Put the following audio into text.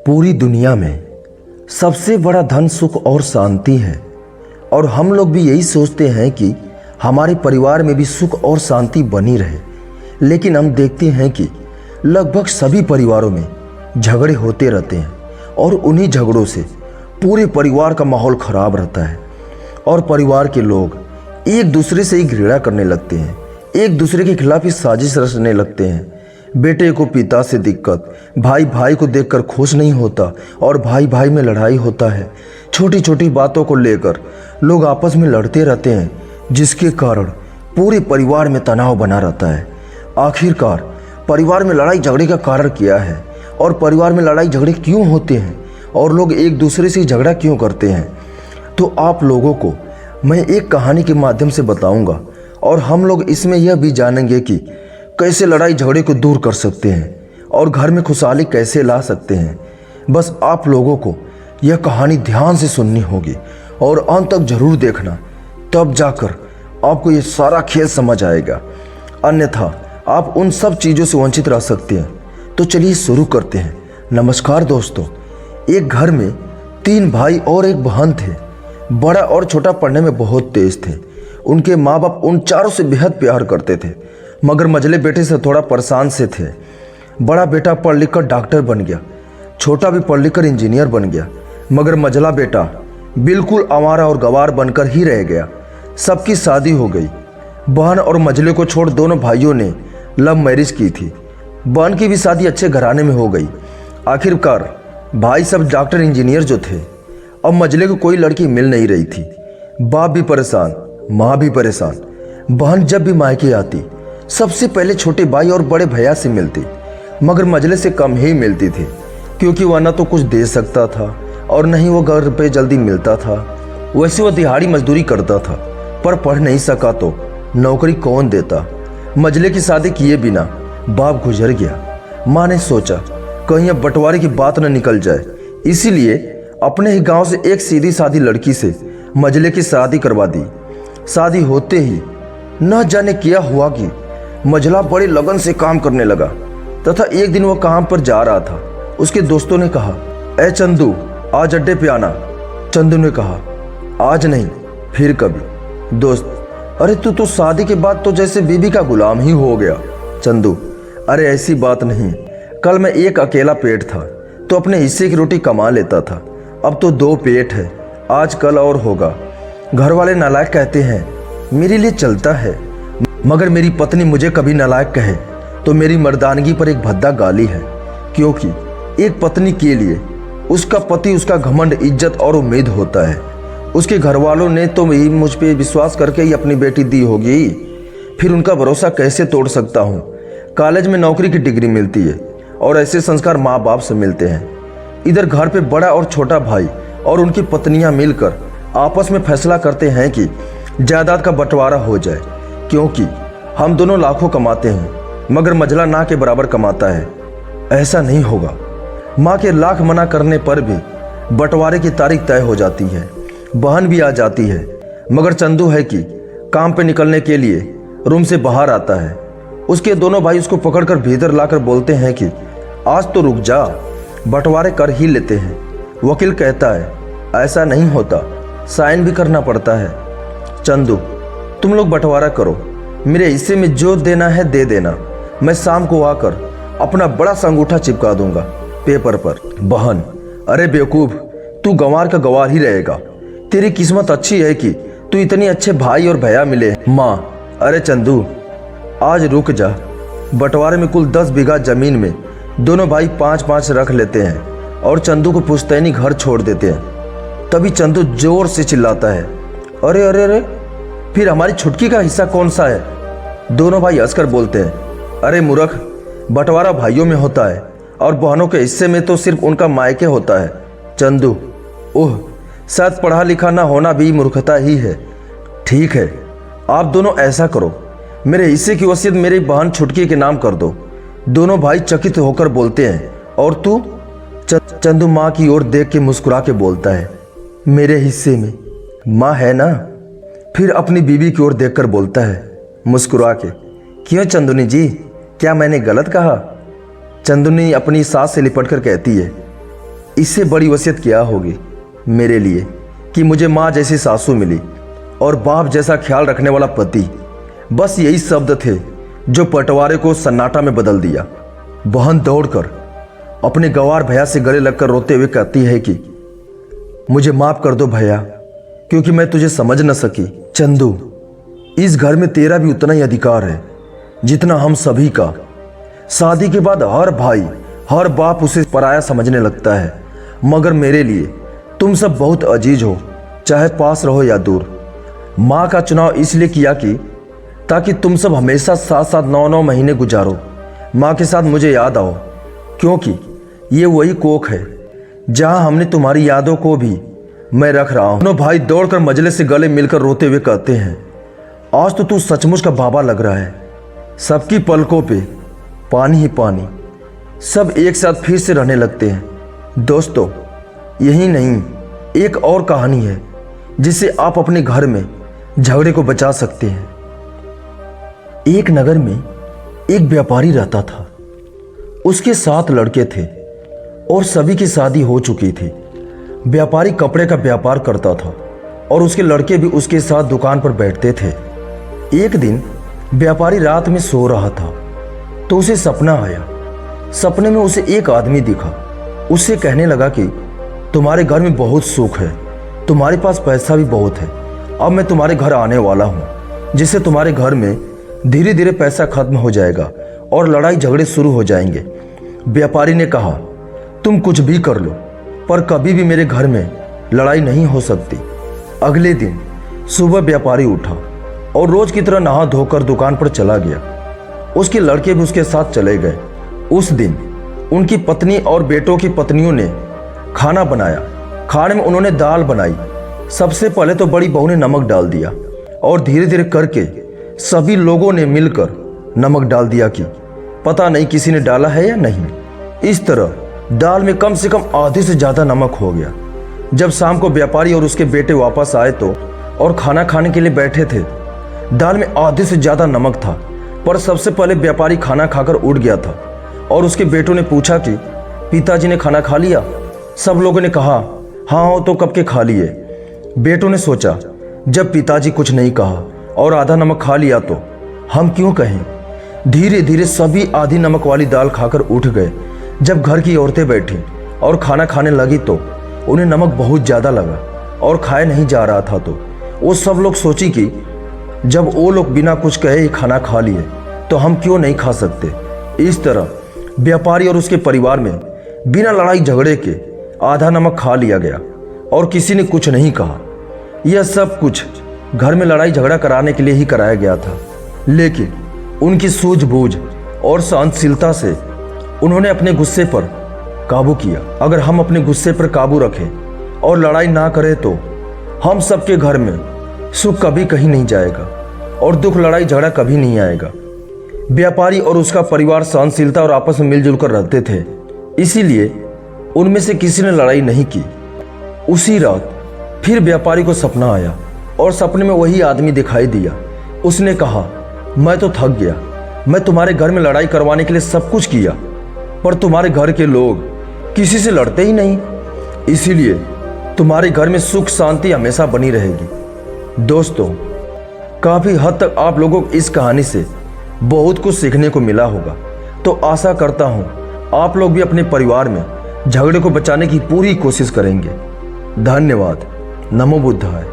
पूरी दुनिया में सबसे बड़ा धन सुख और शांति है और हम लोग भी यही सोचते हैं कि हमारे परिवार में भी सुख और शांति बनी रहे। लेकिन हम देखते हैं कि लगभग सभी परिवारों में झगड़े होते रहते हैं और उन्हीं झगड़ों से पूरे परिवार का माहौल खराब रहता है और परिवार के लोग एक दूसरे से ही घृणा करने लगते हैं, एक दूसरे के खिलाफ ही साजिश रचने लगते हैं। बेटे को पिता से दिक्कत, भाई भाई को देखकर खुश नहीं होता और भाई भाई में लड़ाई होता है। छोटी छोटी बातों को लेकर लोग आपस में लड़ते रहते हैं, जिसके कारण पूरे परिवार में तनाव बना रहता है। आखिरकार परिवार में लड़ाई झगड़े का कारण क्या है और परिवार में लड़ाई झगड़े क्यों होते हैं और लोग एक दूसरे से झगड़ा क्यों करते हैं, तो आप लोगों को मैं एक कहानी के माध्यम से बताऊंगा और हम लोग इसमें यह भी जानेंगे कि कैसे लड़ाई झगड़े को दूर कर सकते हैं और घर में खुशहाली कैसे ला सकते हैं। बस आप लोगों को यह कहानी ध्यान से सुननी होगी और अंत तक जरूर देखना, तब जाकर आपको ये सारा खेल समझ आएगा, अन्यथा आप उन सब चीज़ों से वंचित रह सकते हैं। तो चलिए शुरू करते हैं। नमस्कार दोस्तों, एक घर में 3 भाई और एक बहन थे। बड़ा और छोटा पढ़ने में बहुत तेज थे। उनके माँ बाप उन चारों से बेहद प्यार करते थे, मगर मझले बेटे से थोड़ा परेशान से थे। बड़ा बेटा पढ़ लिख कर डॉक्टर बन गया, छोटा भी पढ़ लिख कर इंजीनियर बन गया, मगर मझला बेटा बिल्कुल आवारा और गवार बनकर ही रह गया। सबकी शादी हो गई। बहन और मझले को छोड़ दोनों भाइयों ने लव मैरिज की थी। बहन की भी शादी अच्छे घराने में हो गई। आखिरकार भाई सब डॉक्टर इंजीनियर जो थे, अब मझले को कोई लड़की मिल नहीं रही थी। बाप भी परेशान, माँ भी परेशान। बहन जब भी मायके आती सबसे पहले छोटे भाई और बड़े भैया से मिलती, मगर मझले से कम ही मिलती थी, क्योंकि वह न तो कुछ दे सकता था और न ही वो घर पे जल्दी मिलता था। वैसे वह दिहाड़ी मजदूरी करता था, पर पढ़ नहीं सका तो नौकरी कौन देता। मझले की शादी किए बिना बाप गुजर गया। माँ ने सोचा कहीं अब बंटवारे की बात न निकल जाए, इसीलिए अपने ही गांव से एक सीधी सादी लड़की से मझले की शादी करवा दी। शादी होते ही न जाने क्या हुआ कि मझला बड़े लगन से काम करने लगा तथा एक दिन वह काम पर जा रहा था। उसके दोस्तों ने कहा, ए चंदू, आज अड्डे पे आना। चंदू ने कहा, आज नहीं, फिर कभी। दोस्त, अरे तू तो शादी के बाद तो जैसे बीबी का गुलाम ही हो गया। चंदू, अरे ऐसी बात नहीं, कल मैं एक अकेला पेट था तो अपने हिस्से की रोटी कमा लेता था, अब तो 2 पेट है, आज कल और होगा। घर वाले नालायक कहते हैं, मेरे लिए चलता है, मगर मेरी पत्नी मुझे कभी नालायक कहे तो मेरी मर्दानगी पर एक भद्दा गाली है, क्योंकि एक पत्नी के लिए उसका पति उसका घमंड, इज्जत और उम्मीद होता है। उसके घर वालों ने तो मुझ पे विश्वास करके ही अपनी बेटी दी होगी, फिर उनका भरोसा कैसे तोड़ सकता हूँ। कॉलेज में नौकरी की डिग्री मिलती है और ऐसे संस्कार माँ बाप से मिलते हैं। इधर घर पे बड़ा और छोटा भाई और उनकी पत्नियां मिलकर आपस में फैसला करते हैं कि जायदाद का बंटवारा हो जाए, क्योंकि हम दोनों लाखों कमाते हैं मगर मझला ना के बराबर कमाता है। ऐसा नहीं होगा। माँ के लाख मना करने पर भी बंटवारे की तारीख तय हो जाती है। बहन भी आ जाती है, मगर चंदू है कि काम पे निकलने के लिए रूम से बाहर आता है। उसके दोनों भाई उसको पकड़कर भीतर लाकर बोलते हैं कि आज तो रुक जा, बंटवारे कर ही लेते हैं। वकील कहता है, ऐसा नहीं होता, साइन भी करना पड़ता है। चंदू, तुम लोग बंटवारा करो, मेरे हिस्से में जो देना है दे देना, मैं शाम को आकर अपना बड़ा सा अंगूठा चिपका दूंगा पेपर पर। बहन, अरे बेवकूफ, तू गंवार का गंवार ही रहेगा। तेरी किस्मत अच्छी है कि तू इतने अच्छे भाई और भैया मिले हैं। माँ, अरे चंदू, आज रुक जा, बंटवारे में कुल 10 बीघा जमीन में दोनों भाई 5-5 रख लेते हैं और चंदू को पुश्तैनी घर छोड़ देते हैं। तभी चंदू जोर से चिल्लाता है, अरे अरे अरे, फिर हमारी छुटकी का हिस्सा कौन सा है? दोनों भाई हंसकर बोलते हैं, अरे मूर्ख, बंटवारा भाइयों में होता है और बहनों के हिस्से में तो सिर्फ उनका मायके होता है। चंदू, ओह, शायद पढ़ा लिखा ना होना भी मूर्खता ही है। ठीक है, आप दोनों ऐसा करो, मेरे हिस्से की वसीयत मेरी बहन छुटकी के नाम कर दो। दोनों भाई चकित होकर बोलते हैं, और तू? चंदू माँ की ओर देख के मुस्कुरा के बोलता है, मेरे हिस्से में माँ है ना। फिर अपनी बीवी की ओर देखकर बोलता है मुस्कुरा के, क्यों चंदुनी जी, क्या मैंने गलत कहा? चंदुनी अपनी सास से लिपट कर कहती है, इससे बड़ी वसीयत क्या होगी मेरे लिए कि मुझे माँ जैसी सासू मिली और बाप जैसा ख्याल रखने वाला पति। बस यही शब्द थे जो पटवारे को सन्नाटा में बदल दिया। बहन दौड़कर अपने गंवार भैया से गले लगकर रोते हुए कहती है कि मुझे माफ कर दो भैया, क्योंकि मैं तुझे समझ न सकी। चंदू, इस घर में तेरा भी उतना ही अधिकार है जितना हम सभी का। शादी के बाद हर भाई हर बाप उसे पराया समझने लगता है, मगर मेरे लिए तुम सब बहुत अजीज हो, चाहे पास रहो या दूर। माँ का चुनाव इसलिए किया कि ताकि तुम सब हमेशा साथ साथ 9-9 महीने गुजारो, माँ के साथ मुझे याद आओ, क्योंकि ये वही कोख है जहाँ हमने तुम्हारी यादों को भी मैं रख रहा हूँ। दोनों भाई दौड़कर मजले से गले मिलकर रोते हुए कहते हैं, आज तो तू सचमुच का बाबा लग रहा है। सबकी पलकों पे पानी ही पानी। सब एक साथ फिर से रहने लगते हैं। दोस्तों, यही नहीं, एक और कहानी है जिससे आप अपने घर में झगड़े को बचा सकते हैं। एक नगर में एक व्यापारी रहता था। उसके 7 लड़के थे और सभी की शादी हो चुकी थी। व्यापारी कपड़े का व्यापार करता था और उसके लड़के भी उसके साथ दुकान पर बैठते थे। एक दिन व्यापारी रात में सो रहा था तो उसे सपना आया। सपने में उसे एक आदमी दिखा। उससे कहने लगा कि तुम्हारे घर में बहुत सुख है, तुम्हारे पास पैसा भी बहुत है। अब मैं तुम्हारे घर आने वाला हूँ, जिससे तुम्हारे घर में धीरे धीरे पैसा खत्म हो जाएगा और लड़ाई झगड़े शुरू हो जाएंगे। व्यापारी ने कहा, तुम कुछ भी कर लो, पर कभी भी मेरे घर में लड़ाई नहीं हो सकती। अगले दिन सुबह व्यापारी उठा और रोज की तरह नहा धोकर दुकान पर चला गया। उसके लड़के भी उसके साथ चले गए। उस दिन उनकी पत्नी और बेटों की पत्नियों ने खाना बनाया। खाने में उन्होंने दाल बनाई। सबसे पहले तो बड़ी बहू ने नमक डाल दिया और धीरे धीरे करके सभी लोगों ने मिलकर नमक डाल दिया कि पता नहीं किसी ने डाला है या नहीं। इस तरह दाल में कम से कम आधे से ज़्यादा नमक हो गया। जब शाम को व्यापारी और उसके बेटे वापस आए तो और खाना खाने के लिए बैठे थे, दाल में आधे से ज़्यादा नमक था। पर सबसे पहले व्यापारी खाना खाकर उठ गया था और उसके बेटों ने पूछा कि पिताजी ने खाना खा लिया? सब लोगों ने कहा, हाँ तो कब के खा लिए। बेटों ने सोचा, जब पिताजी कुछ नहीं कहा और आधा नमक खा लिया तो हम क्यों कहें। धीरे धीरे सभी आधी नमक वाली दाल खाकर उठ गए। जब घर की औरतें बैठी और खाना खाने लगी तो उन्हें नमक बहुत ज़्यादा लगा और खाया नहीं जा रहा था। तो वो सब लोग सोची कि जब वो लोग बिना कुछ कहे ही खाना खा लिए तो हम क्यों नहीं खा सकते। इस तरह व्यापारी और उसके परिवार में बिना लड़ाई झगड़े के आधा नमक खा लिया गया और किसी ने कुछ नहीं कहा। यह सब कुछ घर में लड़ाई झगड़ा कराने के लिए ही कराया गया था, लेकिन उनकी सूझबूझ और सहनशीलता से उन्होंने अपने गुस्से पर काबू किया। अगर हम अपने गुस्से पर काबू रखें और लड़ाई ना करें तो हम सबके घर में सुख कभी कहीं नहीं जाएगा और दुख लड़ाई झगड़ा कभी नहीं आएगा। व्यापारी और उसका परिवार सहनशीलता और आपस में मिलजुल कर रहते थे, इसीलिए उनमें से किसी ने लड़ाई नहीं की। उसी रात फिर व्यापारी को सपना आया और सपने में वही आदमी दिखाई दिया। उसने कहा, मैं तो थक गया, मैं तुम्हारे घर में लड़ाई करवाने के लिए सब कुछ किया, पर तुम्हारे घर के लोग किसी से लड़ते ही नहीं, इसीलिए तुम्हारे घर में सुख शांति हमेशा बनी रहेगी। दोस्तों, काफ़ी हद तक आप लोगों को इस कहानी से बहुत कुछ सीखने को मिला होगा। तो आशा करता हूँ आप लोग भी अपने परिवार में झगड़े को बचाने की पूरी कोशिश करेंगे। धन्यवाद। नमो बुद्धाय।